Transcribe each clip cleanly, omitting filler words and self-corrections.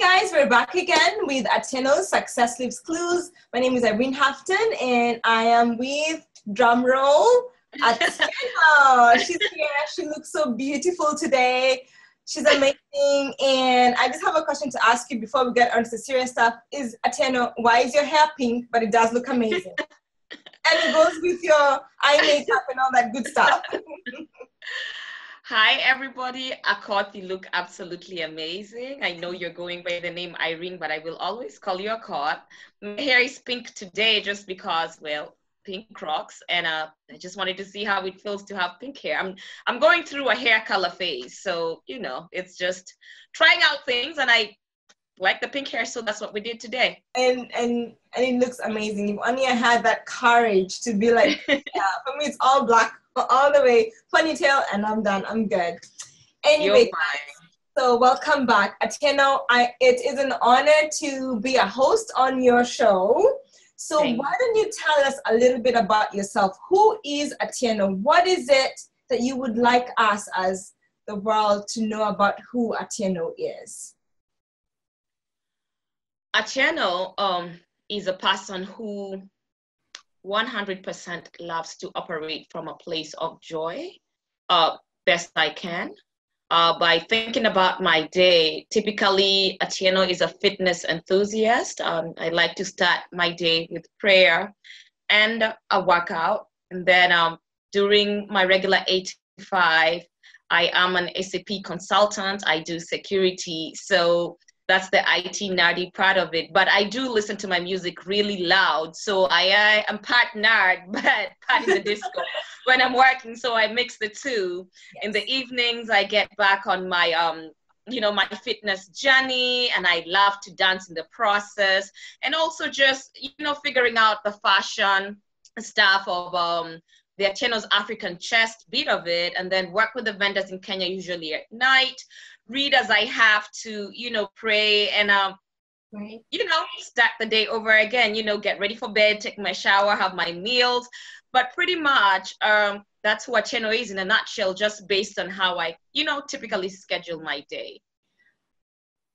guys, we're back again with Atieno'S Success Leaves Clues. My name is Irene Hafton and I am with, drumroll, Atieno'. She's here. She looks so beautiful today. She's amazing. And I just have a question to ask you before we get on to the serious stuff. Atieno', why is your hair pink, but it does look amazing? And it goes with your eye makeup and all that good stuff. Hi, everybody. Akot, you look absolutely amazing. I know you're going by the name Irene, but I will always call you Akot. My hair is pink today just because, well, pink rocks. And I just wanted to see how it feels to have pink hair. I'm going through a hair color phase. So, you know, it's just trying out things. And I like the pink hair, so that's what we did today. And it looks amazing. If only I had that courage to be like, yeah, for me it's all black all the way, ponytail, and I'm done. I'm good. Anyway, so welcome back, Atieno'. It is an honor to be a host on your show. So why don't you tell us a little bit about yourself? Who is Atieno'? What is it that you would like us as the world to know about who Atieno' is? Atieno' is a person who 100% loves to operate from a place of joy, best I can. By thinking about my day, typically Atieno' is a fitness enthusiast. I like to start my day with prayer and a workout. And then during my regular 8 to 5, I am an SAP consultant. I do security. So that's the IT nerdy part of it. But I do listen to my music really loud. So I am part nerd, but part in the disco when I'm working. So I mix the two. Yes. In the evenings, I get back on my, my fitness journey, and I love to dance in the process. And also just, figuring out the fashion stuff of the Atieno'S African chest bit of it, and then work with the vendors in Kenya usually at night. Read as I have to, pray and, start the day over again, get ready for bed, take my shower, have my meals. But pretty much that's who Atieno' is in a nutshell, just based on how I, typically schedule my day.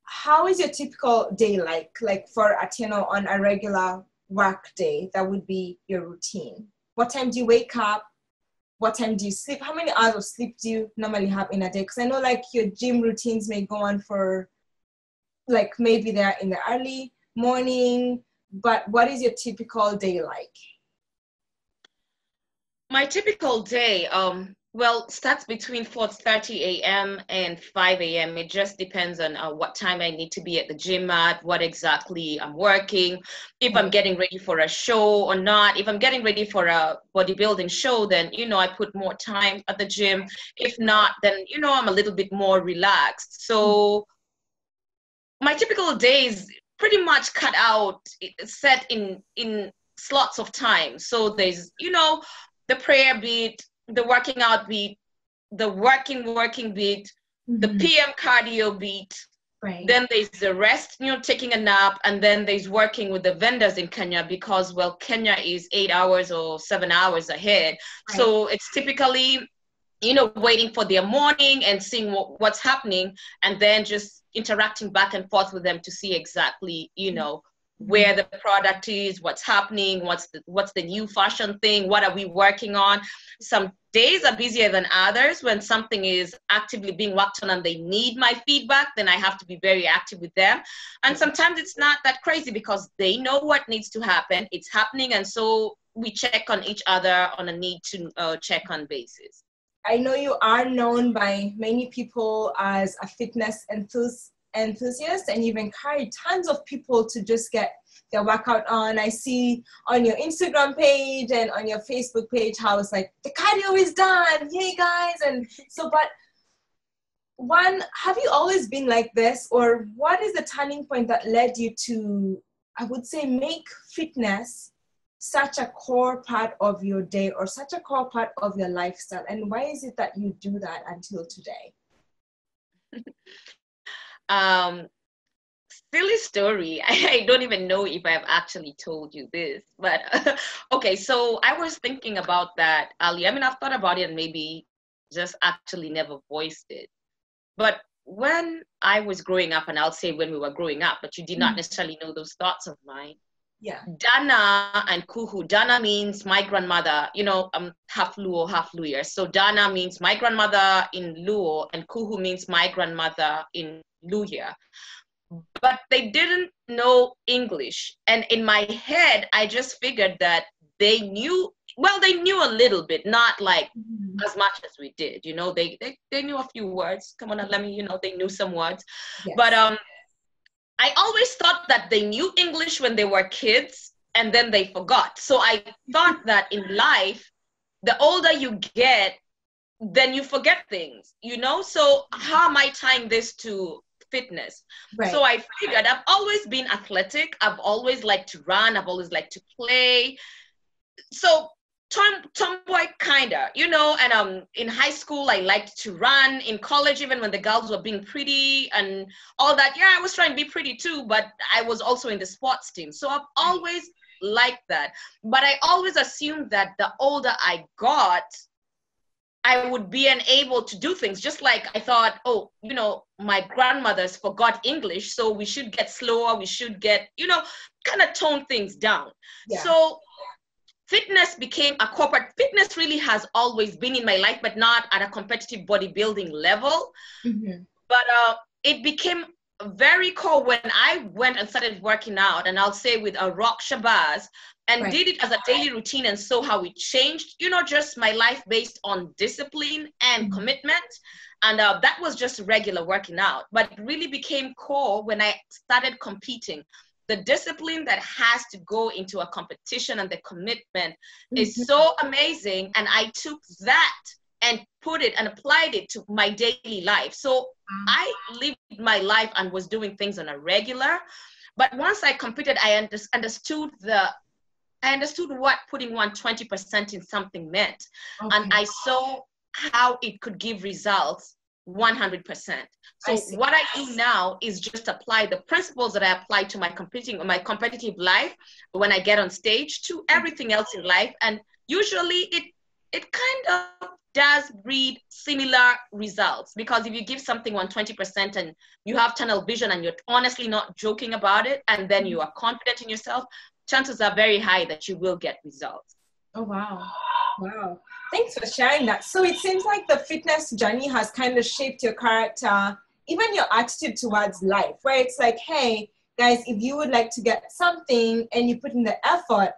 How is your typical day like for Atieno' on a regular work day? That would be your routine. What time do you wake up? What time do you sleep? How many hours of sleep do you normally have in a day? Because I know like your gym routines may go on for like maybe they're in the early morning, but what is your typical day like? My typical day, starts between 4:30 a.m. and 5 a.m. It just depends on what time I need to be at the gym at, what exactly I'm working, if I'm getting ready for a show or not. If I'm getting ready for a bodybuilding show, then, I put more time at the gym. If not, then, I'm a little bit more relaxed. So my typical day is pretty much cut out, set in slots of time. So there's, the prayer beat, the working out beat, the working beat, the PM cardio beat. Right. Then there's the rest, taking a nap, and then there's working with the vendors in Kenya because, well, Kenya is 8 hours or 7 hours ahead. Right. So it's typically, waiting for their morning and seeing what's happening, and then just interacting back and forth with them to see exactly, where the product is, what's happening, what's the new fashion thing, what are we working on. Some days are busier than others. When something is actively being worked on and they need my feedback, then I have to be very active with them. And sometimes it's not that crazy because they know what needs to happen. It's happening, and so we check on each other on a need to check on basis. I know you are known by many people as a fitness enthusiast, and you've encouraged tons of people to just get their workout on. I see on your Instagram page and on your Facebook page how it's like, the cardio is done, yay guys. And so, but one, have you always been like this, or what is the turning point that led you to, I would say, make fitness such a core part of your day or such a core part of your lifestyle? And why is it that you do that until today? Silly story. I don't even know if I've actually told you this, but okay, so I was thinking about that earlier. I mean, I've thought about it and maybe just actually never voiced it. But when I was growing up, and I'll say when we were growing up, but you did not necessarily know those thoughts of mine. Yeah. Dana and Kuhu. Dana means my grandmother, I'm half Luo, half Luya. So Dana means my grandmother in Luo, and Kuhu means my grandmother in Luya. But they didn't know English. And in my head, I just figured that they knew a little bit, not like as much as we did. They knew a few words. Come on, let me, they knew some words. Yes. But I always thought that they knew English when they were kids and then they forgot. So I thought that in life, the older you get, then you forget things, So how am I tying this to fitness? Right. So I figured I've always been athletic. I've always liked to run. I've always liked to play. So tomboy kinda, and in high school I liked to run. In college, even when the girls were being pretty and all that, I was trying to be pretty too, but I was also in the sports team. So I've always liked that. But I always assumed that the older I got, I would be unable to do things. Just like I thought, my grandmothers forgot English, so we should get slower, we should get, kind of tone things down. Yeah. So fitness became a corporate. Fitness really has always been in my life, but not at a competitive bodybuilding level. Mm-hmm. But it became very core when I went and started working out, and I'll say with a Rock Shabazz, and did it as a daily routine, and saw how it changed, just my life based on discipline and commitment. And that was just regular working out. But it really became core when I started competing. The discipline that has to go into a competition and the commitment is so amazing. And I took that and put it and applied it to my daily life. So I lived my life and was doing things on a regular. But once I competed, I understood what putting 120% in something meant. Okay. And I saw how it could give results 100%. So what I do now is just apply the principles that I apply to my competitive life when I get on stage to everything else in life. And usually it kind of does breed similar results, because if you give something 120% and you have tunnel vision and you're honestly not joking about it, and then you are confident in yourself, chances are very high that you will get results. Oh, wow. Wow. Thanks for sharing that. So it seems like the fitness journey has kind of shaped your character, even your attitude towards life, where it's like, hey, guys, if you would like to get something and you put in the effort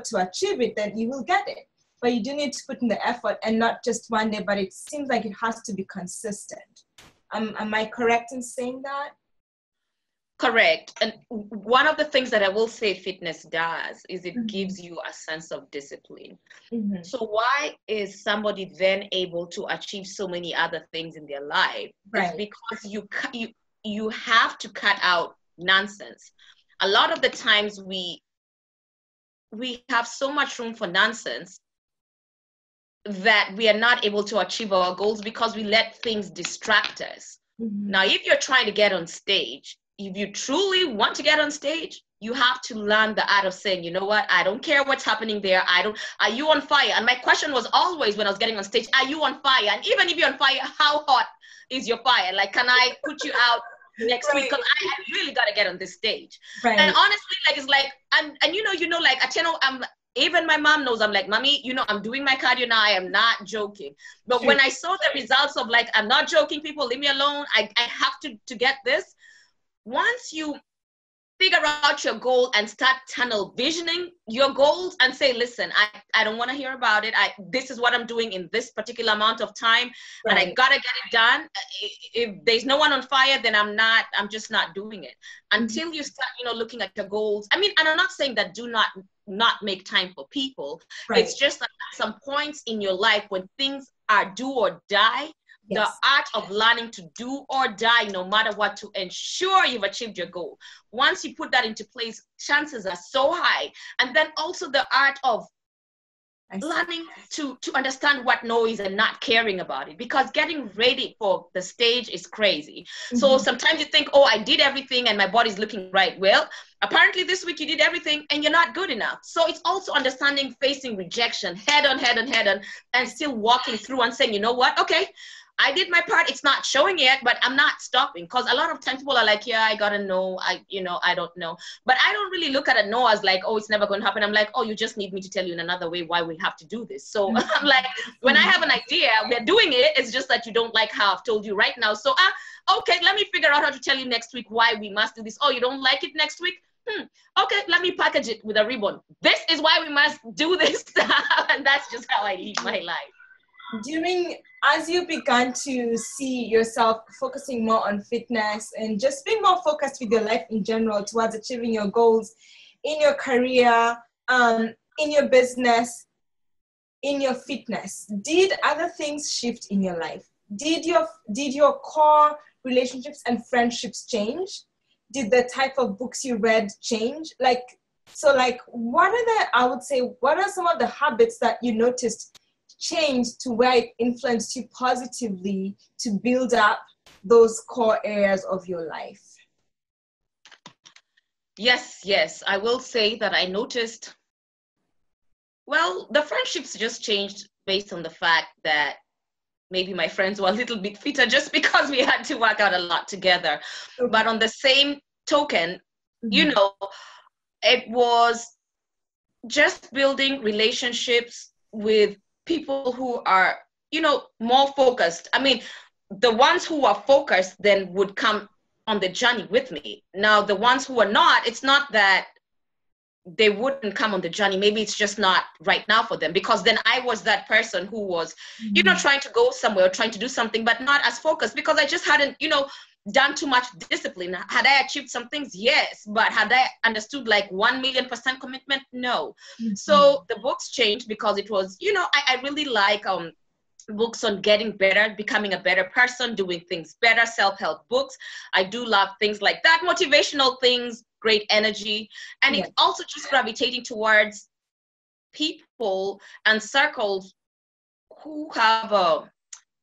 to achieve it, then you will get it. But you do need to put in the effort, and not just one day, but it seems like it has to be consistent. Am I correct in saying that? Correct. And one of the things that I will say fitness does is it gives you a sense of discipline. Mm-hmm. So why is somebody then able to achieve so many other things in their life? Right. It's because you have to cut out nonsense. A lot of the times we have so much room for nonsense that we are not able to achieve our goals because we let things distract us. Mm-hmm. Now, if you're trying to get on stage, if you truly want to get on stage, you have to learn the art of saying, you know what, I don't care what's happening there. Are you on fire? And my question was always when I was getting on stage, are you on fire? And even if you're on fire, how hot is your fire? Like, can I put you out next week? Because I really got to get on this stage. Right. And honestly, like, it's like, and like, Atieno, even my mom knows, I'm like, Mommy, I'm doing my cardio now. I am not joking. But when I saw the results of like, I'm not joking, people, leave me alone. I have to get this. Once you figure out your goal and start tunnel visioning your goals and say, listen, I don't want to hear about it. This is what I'm doing in this particular amount of time. Right. And I got to get it done. If there's no one on fire, then I'm just not doing it until you start, looking at your goals. I mean, and I'm not saying that do not make time for people. Right. It's just that at some points in your life when things are do or die, yes. The art of learning to do or die, no matter what, to ensure you've achieved your goal. Once you put that into place, chances are so high. And then also the art of learning to understand what noise and not caring about it, because getting ready for the stage is crazy. Mm-hmm. So sometimes you think, oh, I did everything and my body's looking right. Well, apparently this week you did everything and you're not good enough. So it's also understanding facing rejection head on, and still walking through and saying, you know what, okay, I did my part. It's not showing yet, but I'm not stopping. Because a lot of times people are like, yeah, I gotta know. I don't know. But I don't really look at a no as like, oh, it's never going to happen. I'm like, oh, you just need me to tell you in another way why we have to do this. So I'm like, when I have an idea, we're doing it. It's just that you don't like how I've told you right now. So, okay, let me figure out how to tell you next week why we must do this. Oh, you don't like it next week? Okay, let me package it with a ribbon. This is why we must do this. And that's just how I live my life. As you began to see yourself focusing more on fitness and just being more focused with your life in general towards achieving your goals in your career, in your business, in your fitness, did other things shift in your life? Did your core relationships and friendships change? Did the type of books you read change? What are some of the habits that you noticed changed to where it influenced you positively to build up those core areas of your life? Yes, I will say that I noticed, well, the friendships just changed based on the fact that maybe my friends were a little bit fitter just because we had to work out a lot together. Okay. But on the same token, it was just building relationships with people who are, more focused. I mean, the ones who are focused then would come on the journey with me. Now, the ones who are not, it's not that they wouldn't come on the journey. Maybe it's just not right now for them, because then I was that person who was, trying to go somewhere, trying to do something, but not as focused because I just hadn't, done too much discipline. Had I achieved some things? Yes. But had I understood like 1,000,000% commitment? No. Mm-hmm. So the books changed because it was, I really like books on getting better, becoming a better person, doing things better, self-help books. I do love things like that, motivational things, great energy. And it's also just gravitating towards people and circles who have a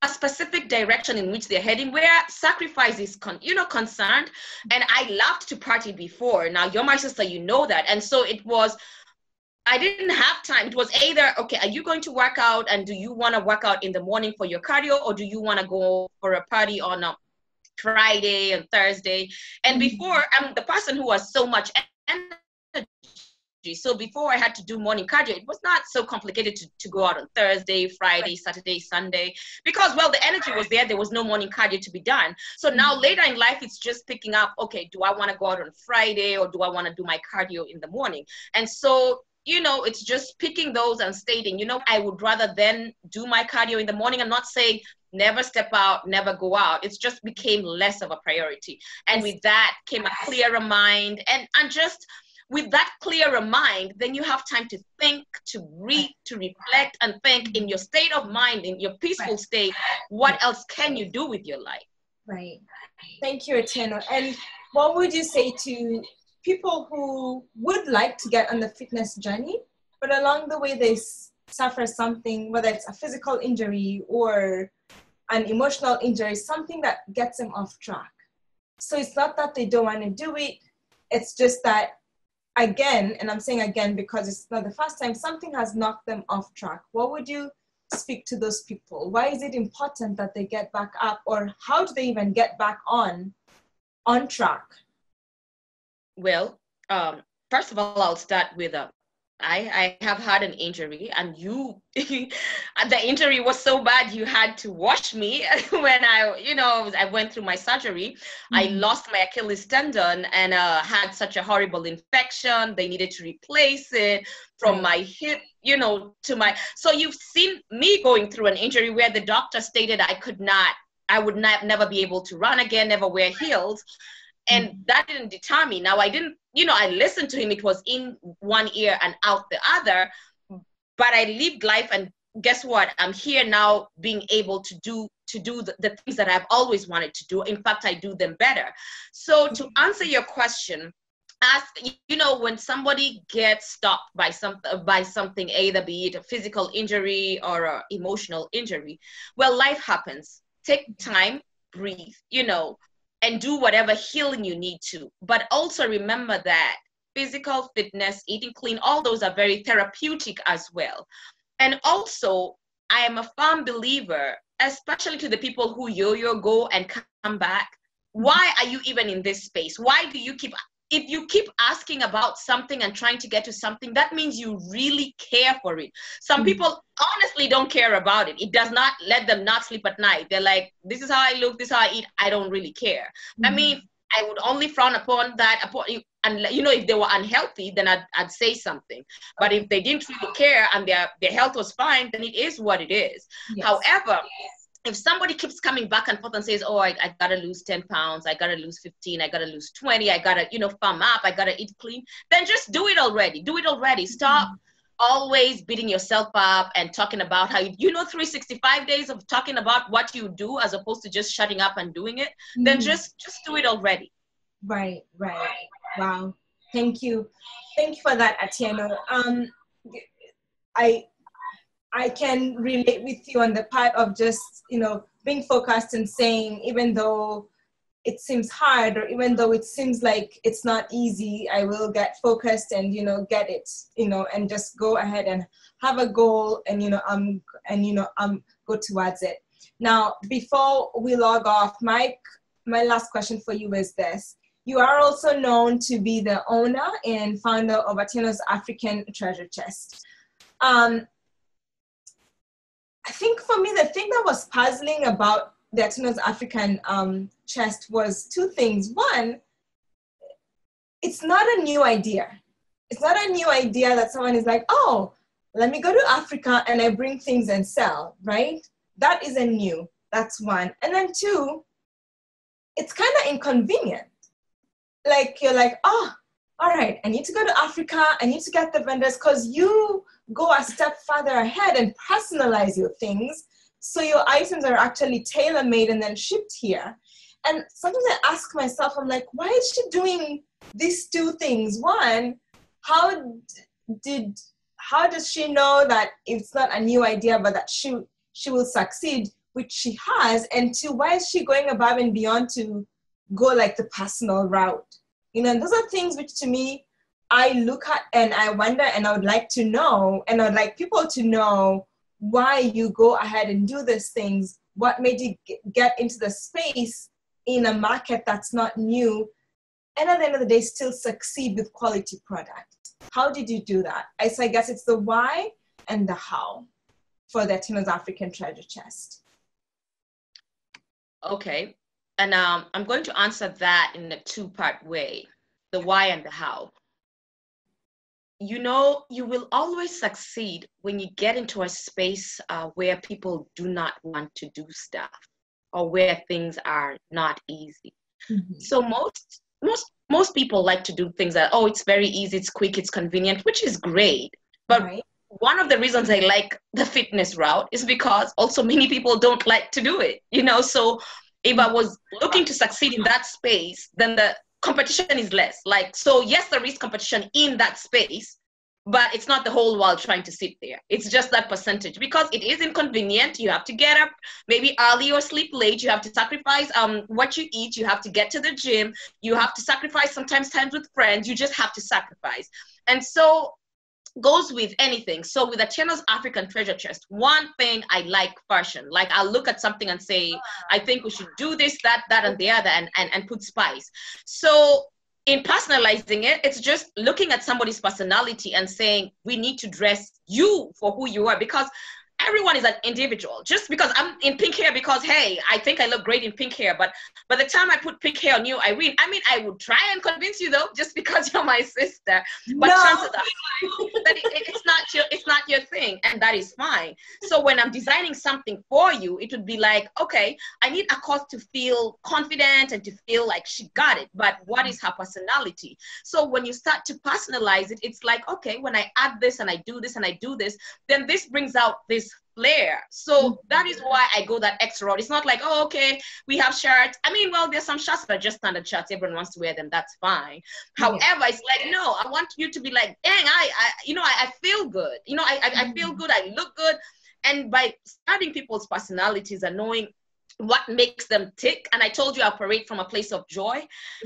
specific direction in which they're heading, where sacrifice is concerned. And I loved to party before. Now you're my sister, you know that. And so I didn't have time. It was either, okay, are you going to work out, and do you want to work out in the morning for your cardio, or do you want to go for a party on a Friday and Thursday? And before, I'm the person who has so much energy. So before I had to do morning cardio, it was not so complicated to go out on Thursday, Friday, Saturday, Sunday, because, well, the energy was there. There was no morning cardio to be done. So now later in life, it's just picking up, okay, do I want to go out on Friday, or do I want to do my cardio in the morning? And so, it's just picking those and stating, I would rather then do my cardio in the morning and not say, never step out, never go out. It just became less of a priority. And with that came a clearer mind, and just with that clearer mind, then you have time to think, to read, to reflect, and think in your state of mind, in your peaceful state, what else can you do with your life? Right. Thank you, Atieno. And what would you say to people who would like to get on the fitness journey, but along the way they suffer something, whether it's a physical injury or an emotional injury, something that gets them off track? So it's not that they don't want to do it. It's just that, again, and I'm saying again because it's not the first time, something has knocked them off track. What would you speak to those people? Why is it important that they get back up, or how do they even get back on track? Well, first of all, I'll start with I have had an injury, and the injury was so bad you had to wash me when I went through my surgery. I lost my Achilles tendon and had such a horrible infection. They needed to replace it from my hip, to my. So you've seen me going through an injury where the doctor stated I would never be able to run again, never wear heels. And that didn't deter me. Now, I didn't, I listened to him. It was in one ear and out the other. But I lived life, and guess what? I'm here now being able to do the things that I've always wanted to do. In fact, I do them better. So to answer your question, when somebody gets stopped by something, either be it a physical injury or an emotional injury, well, life happens. Take time, breathe, and do whatever healing you need to. But also remember that physical fitness, eating clean, all those are very therapeutic as well. And also, I am a firm believer, especially to the people who yo-yo go and come back. Why are you even in this space? Why do you keep, if you keep asking about something and trying to get to something, that means you really care for it. Some people honestly don't care about it. It does not let them not sleep at night. They're like, this is how I look, this is how I eat. I don't really care. I mean, I would only frown upon that, and you know, if they were unhealthy, then I'd say something. But if they didn't really care and their health was fine, then it is what it is. Yes. However, if somebody keeps coming back and forth and says, oh, I gotta lose 10 pounds, I gotta lose 15, I gotta lose 20, I gotta, you know, firm up, I gotta eat clean, then just do it already. Do it already. Stop always beating yourself up and talking about how you know 365 days of talking about what you do as opposed to just shutting up and doing it. Then just do it already. Right. Wow. Thank you for that, Atieno. I can relate with you on the part of just, you know, being focused and saying, even though it seems hard, or even though it seems like it's not easy, I will get focused and, you know, get it, you know, and just go ahead and have a goal and, go towards it. Now, before we log off, my last question for you is this. You are also known to be the owner and founder of Atieno'S African Treasure Chest. I think for me, the thing that was puzzling about the Atieno'S African chest was two things. One, it's not a new idea. It's not a new idea that someone is like, oh, let me go to Africa and I bring things and sell, right? That isn't new. That's one. And then two, it's kind of inconvenient. Like, you're like, oh, all right, I need to go to Africa. I need to get the vendors, because you go a step further ahead and personalize your things. So your items are actually tailor-made and then shipped here. And sometimes I ask myself, I'm like, why is she doing these two things? One, how does she know that it's not a new idea, but that she will succeed, which she has? And two, why is she going above and beyond to go like the personal route? You know, and those are things which to me, I look at and I wonder, and I would like to know, and I would like people to know why you go ahead and do these things. What made you get into the space in a market that's not new, and at the end of the day, still succeed with quality product? How did you do that? So I guess it's the why and the how for the Atieno'S African Treasure Chest. Okay. And I'm going to answer that in a two-part way, the why and the how. You know, you will always succeed when you get into a space where people do not want to do stuff, or where things are not easy. So most people like to do things that, oh, it's very easy, it's quick, it's convenient, which is great. But one of the reasons I like the fitness route is because also many people don't like to do it, you know. So if I was looking to succeed in that space, then the competition is less. Like, so yes, there is competition in that space, but it's not the whole world trying to sit there. It's just that percentage, because it is inconvenient. You have to get up maybe early or sleep late. You have to sacrifice what you eat. You have to get to the gym. You have to sacrifice sometimes times with friends. You just have to sacrifice. And so goes with anything. So with Atieno'S African Treasure Chest, one thing I like fashion. Like, I'll look at something and say, I think we should do this, that, and the other, and put spice. So in personalizing it, it's just looking at somebody's personality and saying, we need to dress you for who you are, because everyone is an individual. Just because I'm in pink hair because, hey, I think I look great in pink hair, but by the time I put pink hair on you, Irene, I mean, I would try and convince you though, just because you're my sister, but chances are that it's not your thing, and that is fine. So when I'm designing something for you, it would be like, okay, I need a cause to feel confident and to feel like she got it, but what is her personality? So when you start to personalize it, it's like, okay, when I add this and I do this and I do this, then this brings out this flair. So that is why I go that extra route. It's not like, oh, okay, we have shirts. I mean, well, there's some shirts that are just standard shirts. Everyone wants to wear them. That's fine. However, it's like, no, I want you to be like, dang, I feel good. I feel good. I look good. And by studying people's personalities and knowing what makes them tick. And I told you I operate from a place of joy.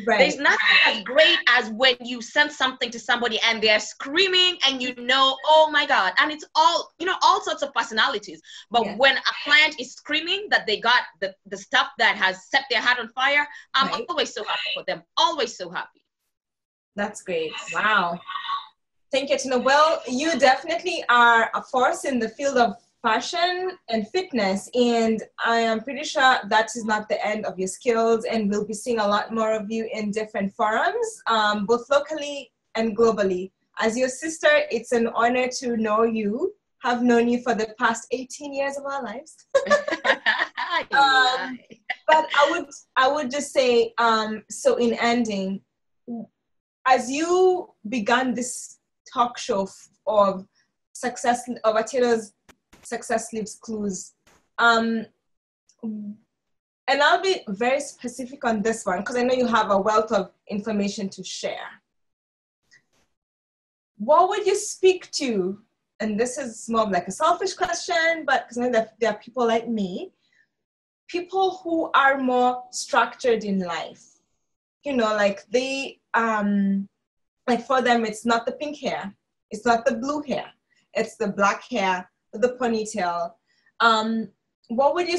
Right. There's nothing as great as when you send something to somebody and they're screaming and you know, oh my God. And it's all, you know, all sorts of personalities. But Yeah. when a client is screaming that they got the stuff that has set their heart on fire, I'm Right. always so happy for them. Always so happy. That's great. Wow. Thank you, Tina. Well, you definitely are a force in the field of fashion and fitness, and I am pretty sure that is not the end of your skills, and we'll be seeing a lot more of you in different forums, both locally and globally. As your sister, it's an honor to know you, have known you for the past 18 years of our lives. But I would just say, so in ending, as you began this talk show of success, of Atieno'S Success Leaves Clues, and I'll be very specific on this one because I know you have a wealth of information to share. What would you speak to, and this is more of like a selfish question, but because I know that there are people like me, people who are more structured in life, you know, like they, like for them, it's not the pink hair, it's not the blue hair, it's the black hair, the ponytail. What would you,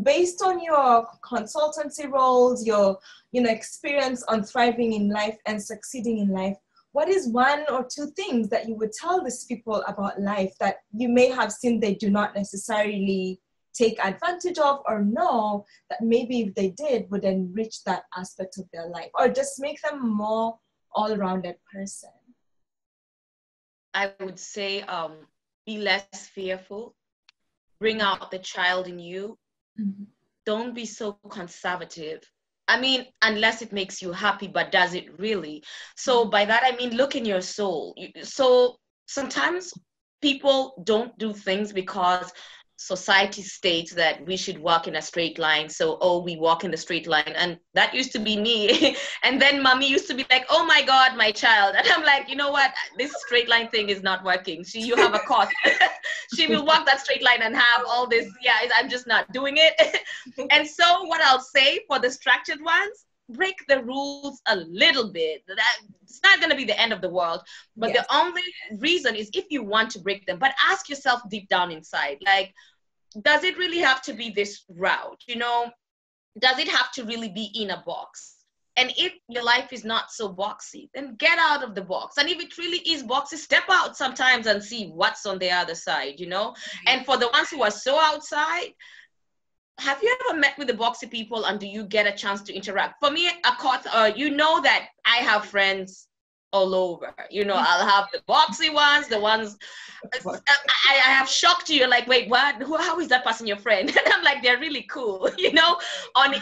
based on your consultancy roles, your experience on thriving in life and succeeding in life, what is one or two things that you would tell these people about life that you may have seen they do not necessarily take advantage of, or know that maybe if they did would enrich that aspect of their life, or just make them a more all-rounded person? I would say be less fearful, bring out the child in you. Mm-hmm. Don't be so conservative. I mean, unless it makes you happy, but does it really? So by that, I mean, look in your soul. So sometimes people don't do things because society states that we should walk in a straight line. So, oh, we walk in the straight line. And that used to be me. And then mommy used to be like, oh my God, my child. And I'm like, you know what? This straight line thing is not working. You have a course. She will walk that straight line and have all this. Yeah, I'm just not doing it. And so what I'll say for the structured ones, break the rules a little bit. It's not going to be the end of the world. But yes, the only reason is if you want to break them. But ask yourself deep down inside, like, does it really have to be this route? You know, does it have to really be in a box? And if your life is not so boxy, then get out of the box. And if it really is boxy, step out sometimes and see what's on the other side, you know? And for the ones who are so outside, have you ever met with the boxy people and do you get a chance to interact? For me, you know that I have friends all over. You know, I'll have the boxy ones, the ones I have shocked you. You're like, wait, what? How is that person your friend? And I'm like, they're really cool. You know, on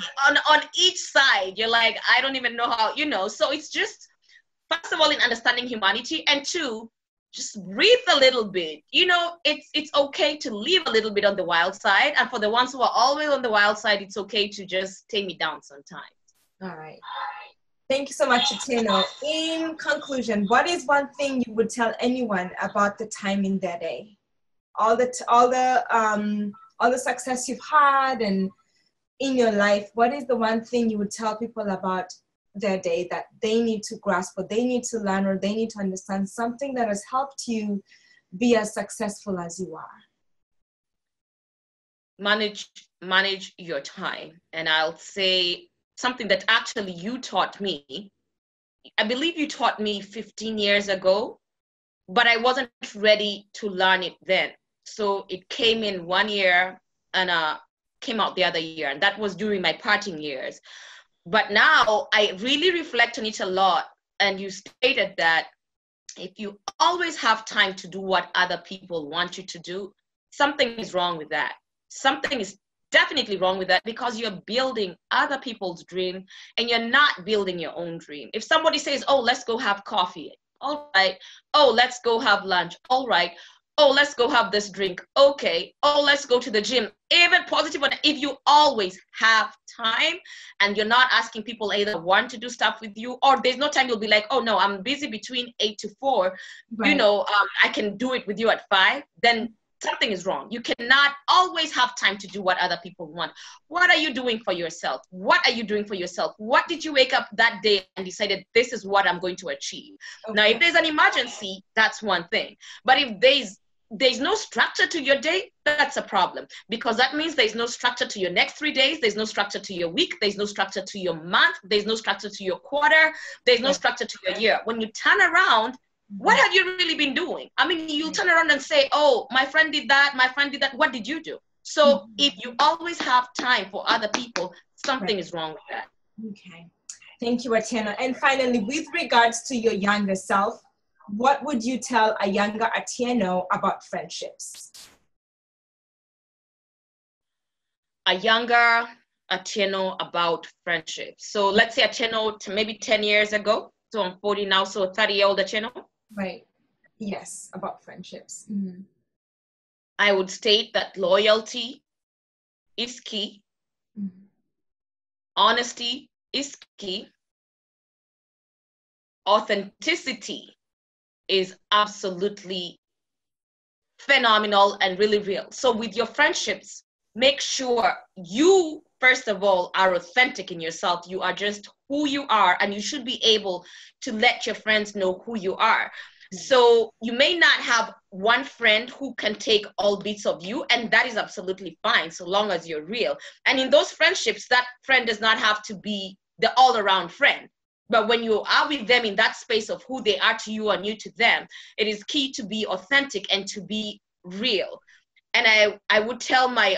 each side, you're like, I don't even know how. You know, so it's just, first of all, in understanding humanity, and two, just breathe a little bit. You know, it's okay to leave a little bit on the wild side, and for the ones who are always on the wild side, it's okay to just take me down sometimes. All right. Thank you so much, Atieno. In conclusion, what is one thing you would tell anyone about the time in their day? All the success you've had and in your life, what is the one thing you would tell people about their day that they need to grasp, or they need to learn, or they need to understand, something that has helped you be as successful as you are? Manage your time. And I'll say something that actually you taught me. I believe you taught me 15 years ago, but I wasn't ready to learn it then. So it came in 1 year and came out the other year. And that was during my partying years. But now I really reflect on it a lot. And you stated that if you always have time to do what other people want you to do, something is wrong with that. Something is definitely wrong with that, because you're building other people's dream and you're not building your own dream. If somebody says, oh, let's go have coffee. All right. Oh, let's go have lunch. All right. Oh, let's go have this drink. Okay. Oh, let's go to the gym. Even positive. If you always have time and you're not asking people either want to do stuff with you, or there's no time, you'll be like, oh no, I'm busy between 8 to 4. Right. You know, I can do it with you at 5. Then something is wrong. You cannot always have time to do what other people want. What are you doing for yourself? What are you doing for yourself? What did you wake up that day and decided, this is what I'm going to achieve? Okay. Now, if there's an emergency, that's one thing. But if there's no structure to your day, that's a problem, because that means there's no structure to your next 3 days, there's no structure to your week, there's no structure to your month, there's no structure to your quarter, there's no structure to your year. When you turn around, what have you really been doing? I mean, you turn around and say, oh, my friend did that, my friend did that. What did you do? So if you always have time for other people, something is wrong with that. Okay. Thank you, Atieno. And finally, with regards to your younger self, what would you tell a younger Atieno about friendships? A younger Atieno about friendships. So let's say Atieno maybe 10 years ago. So I'm 40 now, so 30-year-old Atieno. Right. Yes, about friendships. I would state that loyalty is key. Honesty is key. Authenticity is absolutely phenomenal and really real. So with your friendships, make sure you, first of all, are authentic in yourself. You are just who you are, and you should be able to let your friends know who you are. So you may not have one friend who can take all bits of you, and that is absolutely fine, so long as you're real. And in those friendships, that friend does not have to be the all-around friend. But when you are with them in that space of who they are to you and you to them, it is key to be authentic and to be real. And I would tell my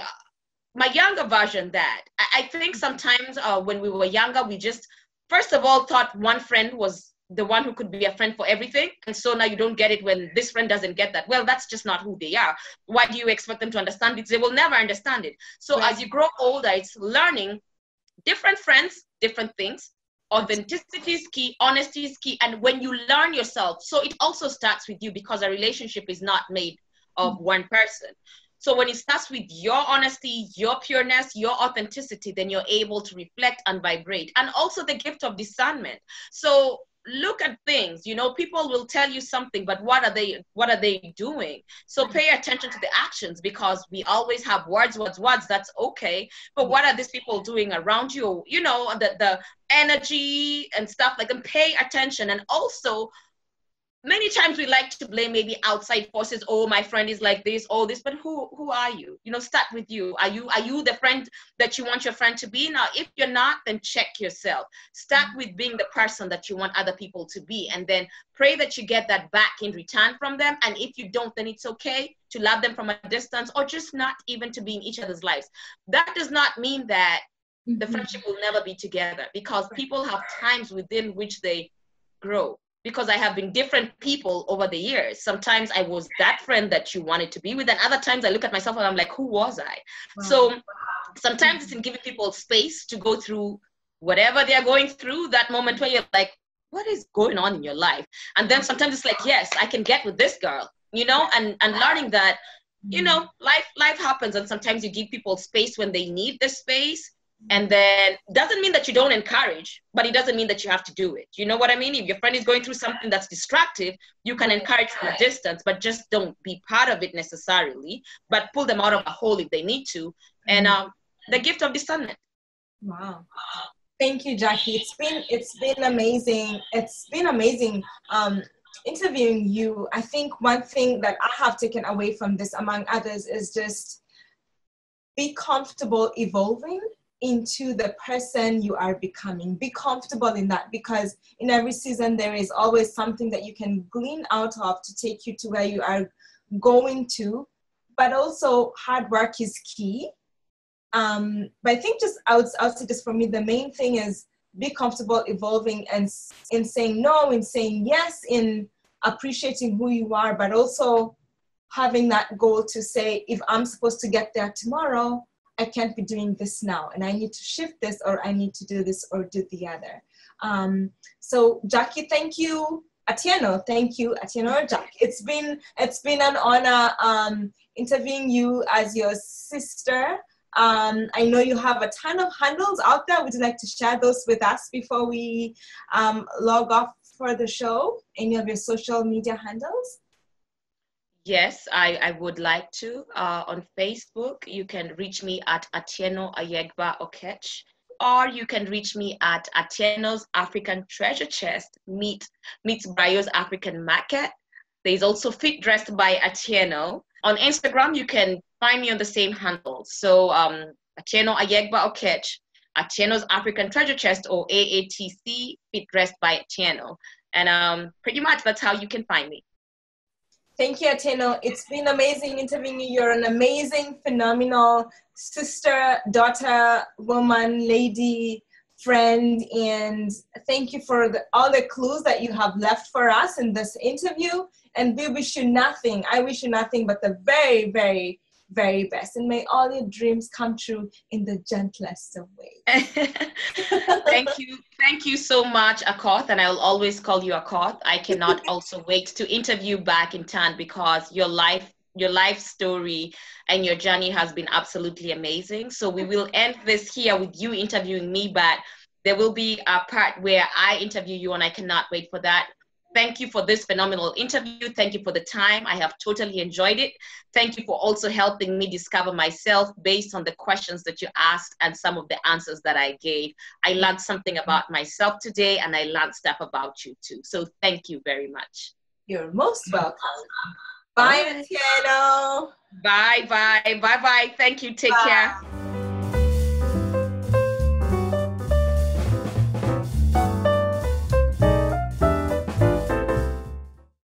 younger version that I think sometimes when we were younger, we just, first of all, thought one friend was the one who could be a friend for everything. And so now you don't get it when this friend doesn't get that. Well, that's just not who they are. Why do you expect them to understand it? They will never understand it. So right. As you grow older, it's learning different friends, different things. Authenticity is key, honesty is key. And when you learn yourself, so it also starts with you, because a relationship is not made of one person. So when it starts with your honesty, your pureness, your authenticity, then you're able to reflect and vibrate. And also the gift of discernment. So look at things, you know, people will tell you something, but what are they doing? So pay attention to the actions, because we always have words, that's okay. But what are these people doing around you? You know, the energy and stuff like that. Pay attention. And also, many times we like to blame maybe outside forces. Oh, my friend is like this, all this, but who are you? You know, start with you. Are you the friend that you want your friend to be? Now, if you're not, then check yourself. Start with being the person that you want other people to be, and then pray that you get that back in return from them. And if you don't, then it's okay to love them from a distance, or just not even to be in each other's lives. That does not mean that the friendship will never be together, because people have times within which they grow. Because I have been different people over the years. Sometimes I was that friend that you wanted to be with, and other times I look at myself and I'm like, who was I? Wow. So sometimes it's in giving people space to go through whatever they're going through, that moment where you're like, what is going on in your life? And then sometimes it's like, yes, I can get with this girl, you know, and learning that, you know, life happens, and sometimes you give people space when they need the space. And then doesn't mean that you don't encourage, but it doesn't mean that you have to do it. You know what I mean? If your friend is going through something that's destructive, you can encourage from a distance, but just don't be part of it necessarily, but pull them out of a hole if they need to. And the gift of discernment. Wow. Thank you, Jackie. It's been amazing. It's been amazing interviewing you. I think one thing that I have taken away from this, among others, is just be comfortable evolving into the person you are becoming. Be comfortable in that, because in every season there is always something that you can glean out of to take you to where you are going to. But also hard work is key. But I think just I would say just for me, the main thing is be comfortable evolving, and in saying no, in saying yes, in appreciating who you are, but also having that goal to say, if I'm supposed to get there tomorrow, I can't be doing this now, and I need to shift this, or I need to do this or do the other. So Jackie, thank you. Atieno, thank you. Atieno or Jackie. It's been an honor interviewing you as your sister. I know you have a ton of handles out there. Would you like to share those with us before we log off for the show? Any of your social media handles? Yes, I would like to. On Facebook, you can reach me at Atieno Ayegba Okech, or you can reach me at Atieno's African Treasure Chest meets Brio's African Market. There's also Fit Dressed by Atieno. On Instagram, you can find me on the same handle. So Atieno Ayegba Okech, Atieno's African Treasure Chest, or AATC Fit Dressed by Atieno. And pretty much that's how you can find me. Thank you, Atieno. It's been amazing interviewing you. You're an amazing, phenomenal sister, daughter, woman, lady, friend, and thank you for all the clues that you have left for us in this interview. And we wish you nothing. I wish you nothing but the very, very, very best. And may all your dreams come true in the gentlest of ways. Thank you so much, Akoth, and I'll always call you Akoth. I cannot also wait to interview back in turn, because your life story and your journey has been absolutely amazing. So we will end this here with you interviewing me, but there will be a part where I interview you, and I cannot wait for that. Thank you for this phenomenal interview. Thank you for the time. I have totally enjoyed it. Thank you for also helping me discover myself based on the questions that you asked and some of the answers that I gave. I learned something about myself today, and I learned stuff about you too. So thank you very much. You're most welcome. Bye, Atieno. Bye. Thank you. Take care.